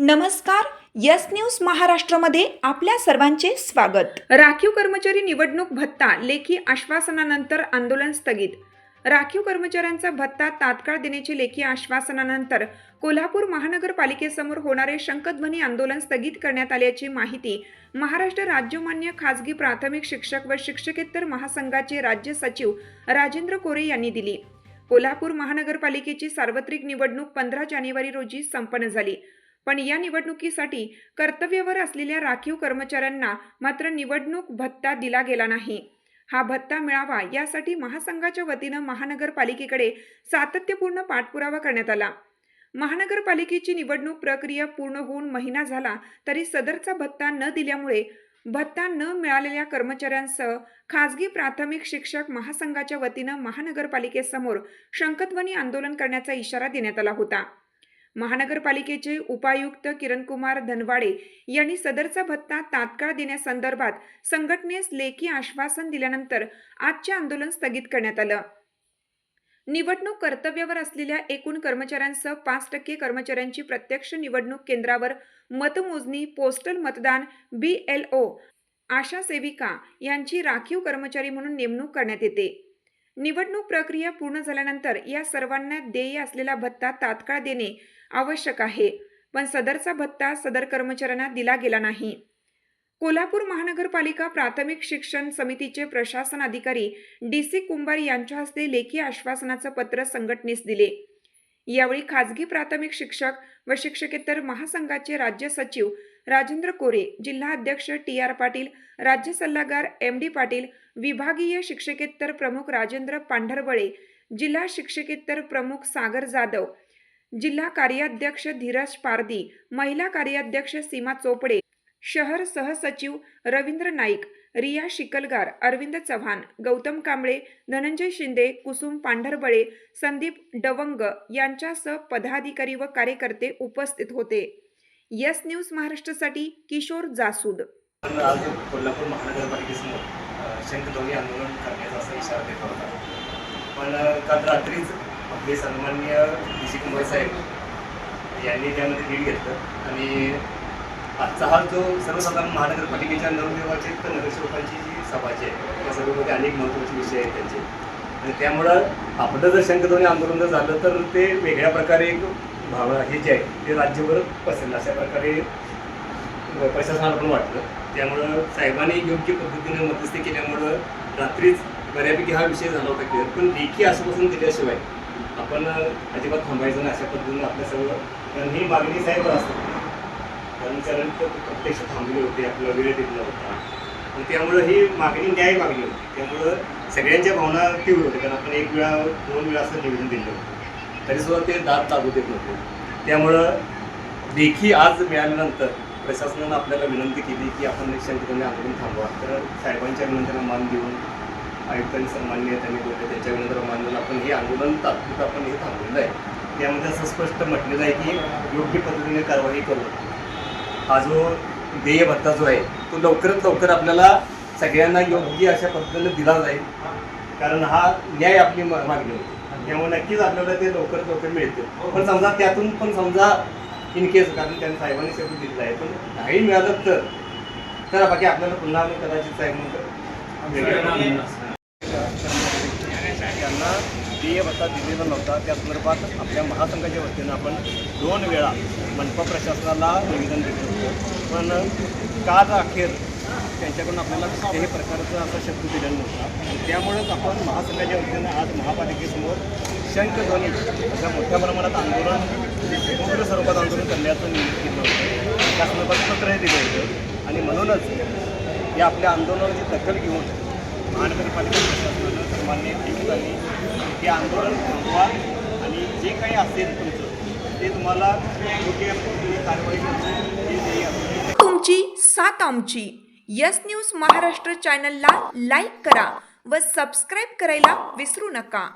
नमस्कार. Yes news महाराष्ट्रामध्ये आपल्या सर्वांचे स्वागत. राखीव कर्मचारी निवडणूक भत्ता लेखी आश्वासनानंतर आंदोलन स्थगित. राखीव कर्मचाऱ्यांचा भत्ता तात्काळ देण्याची लेखी आश्वासनानंतर कोल्हापूर महानगरपालिकेसमोर होणारे शंखध्वनी आंदोलन स्थगित करण्यात आल्याची माहिती महाराष्ट्र राज्य मान्य खासगी प्राथमिक शिक्षक व शिक्षकेतर महासंघाचे राज्य सचिव राजेंद्र कोरे यांनी दिली. कोल्हापूर महानगरपालिकेची सार्वत्रिक निवडणूक 15 जानेवारी रोजी संपन्न झाली. पण या निवडणुकीसाठी कर्तव्यावर असलेल्या राखीव कर्मचाऱ्यांना मात्र निवडणूक भत्ता दिला गेला नाही. हा भत्ता मिळावा यासाठी महासंघाच्या वतीनं महानगरपालिकेकडे सातत्यपूर्ण पाठपुरावा करण्यात आला. महानगरपालिकेची निवडणूक प्रक्रिया पूर्ण होऊन महिना झाला तरी सदरचा भत्ता न दिल्यामुळे भत्ता न मिळालेल्या कर्मचाऱ्यांसह खासगी प्राथमिक शिक्षक महासंघाच्या वतीनं महानगरपालिकेसमोर शंखध्वनी आंदोलन करण्याचा इशारा देण्यात आला होता. महानगरपालिकेचे उपायुक्त किरणकुमार धनवाडे यांनी सदरचा भत्ता तात्काळ देण्यासंदर्भात संघटनेस लेखी आश्वासन दिल्यानंतर आजचे आंदोलन स्थगित करण्यात आलं. निवडणूक कर्तव्यावर असलेल्या एकूण कर्मचाऱ्यांसह 5% कर्मचाऱ्यांची प्रत्यक्ष निवडणूक केंद्रावर मतमोजणी, पोस्टल मतदान, BLO, आशा सेविका यांची राखीव कर्मचारी म्हणून नेमणूक करण्यात येते. निवडणूक प्रक्रिया पूर्ण झाल्यानंतर या सर्वांना देय असलेला भत्ता तात्काळ देणे आवश्यक आहे. पण सदरचा भत्ता सदर कर्मचाऱ्यांना दिला गेला नाही. कोल्हापूर महानगरपालिका प्राथमिक शिक्षण समितीचे प्रशासन अधिकारी DC कुंभार यांच्या हस्ते लेखी आश्वासनाचं पत्र संघटनेस दिले. यावेळी खासगी प्राथमिक शिक्षक व शिक्षकेतर महासंघाचे राज्य सचिव राजेंद्र कोरे, जिल्हा अध्यक्ष TR पाटील, राज्य सल्लागार MD पाटील, विभागीय शिक्षकेतर प्रमुख राजेंद्र पांढरवळे, जिल्हा शिक्षकेतर प्रमुख सागर जाधव, जिल्हा कार्याध्यक्ष धीरज पारदी, महिला कार्याध्यक्ष सीमा चोपडे, शहर सहसचिव रवींद्र नाईक, रिया शिकलगार, अरविंद चव्हाण, गौतम कांबळे, धनंजय शिंदे, कुसुम पांढरबळे, संदीप डवंग यांच्यासह पदाधिकारी व कार्यकर्ते उपस्थित होते. यस न्यूज महाराष्ट्रासाठी किशोर जासूद. आज कोल्हापूर महानगरपालिकेसमोर शंखध्वनी आंदोलन करण्याचा असा इशारा देत होता. पण काल रात्रीच आपले सन्माननीय DC कुंभार साहेब यांनी त्यामध्ये लीड घेतलं आणि आजचा हा जो सर्वसाधारण महानगरपालिकेच्या नवनिर्वाचित नगरसेवकांची जी सभा जी आहे त्या सभेमध्ये अनेक महत्त्वाचे विषय आहेत त्यांचे आणि त्यामुळं आपलं जर शंखध्वनी आंदोलन जर झालं तर ते वेगळ्या प्रकारे एक भावना हे जे आहे ते राज्यभर पसरलं अशा प्रकारे प्रशासनाला पण वाटलं. त्यामुळं साहेबांनी योग्य पद्धतीने मध्यस्थी केल्यामुळं रात्रीच बऱ्यापैकी हा विषय झाला होता क्लिअर. पण लेखी आश्वासन दिल्याशिवाय आपण अजिबात थांबायचं नाही अशा पद्धतीनं आपल्या सगळं, कारण ही मागणी साहेब असते कर्मचाऱ्यांनी तर प्रत्यक्ष थांबले होते, आपला वेळ दिला होता आणि त्यामुळं ही मागणी न्याय मागणी होती. त्यामुळं सगळ्यांच्या भावना तीव्र होत्या, कारण आपण एक वेळा 2 वेळा असं निवेदन दिलं होतं तरीसुद्धा ते दाद लागू देत नव्हते. त्यामुळं लेखी आज मिळाल्यानंतर प्रशासनानं आपल्याला विनंती केली की आपण शंखध्वनी आंदोलन थांबवा. तर साहेबांच्या विनंतीला मान देऊन आयुक्तांनी सन्माननीय त्यांनी बोलले त्यांच्या विनंतीला मान देऊन आपण हे आंदोलन तात्पुरतं आपण हे थांबवलेलं आहे. त्यामध्ये असं स्पष्ट म्हटलेलं आहे की योग्य पद्धतीने कारवाई करून हा जो देय भत्ता जो आहे तो लवकरात लवकर आपल्याला सगळ्यांना योग्य अशा पद्धतीने दिला जाईल, कारण हा न्याय आपली मागणी होती. त्यामुळे नक्कीच आपल्याला ते लवकरात लवकर मिळते. पण समजा त्यातून पण समजा इन केस, कारण त्यांनी साहेबांनी शेवटी दिलेलं आहे, पण नाही मिळालं तर बाकी आपल्याला पुन्हा कदाचित साहेब त्यांना देय भत्ता दिलेला नव्हता. त्या संदर्भात आपल्या महासंघाच्या वतीनं आपण 2 वेळा मनपा प्रशासनाला निवेदन दिलं होतं. पण काल अखेर त्यांच्याकडून आपल्याला कुठल्याही प्रकारचा असा शब्द दिलेला नव्हता. त्यामुळेच आपण महासंघाच्या वतीनं आज महापालिकेसमोर शंखध्वनी अशा मोठ्या प्रमाणात आंदोलन, उग्र स्वरूपात आंदोलन करण्याचं नियोजन केलं होतं. त्या संदर्भात पत्रही दिलं होतं आणि म्हणूनच या आपल्या आंदोलनाची दखल घेऊन महानगरपालिका प्रशासनानं सन्माननीय आयुक्तांनी हे आंदोलन थांबवा आणि जे काही असेल तुमचं ते तुम्हाला योग्य कारवाई करायची. तुमची साथ आमची. यस न्यूज महाराष्ट्र चॅनलला लाईक करा व सबस्क्राईब करायला विसरू नका.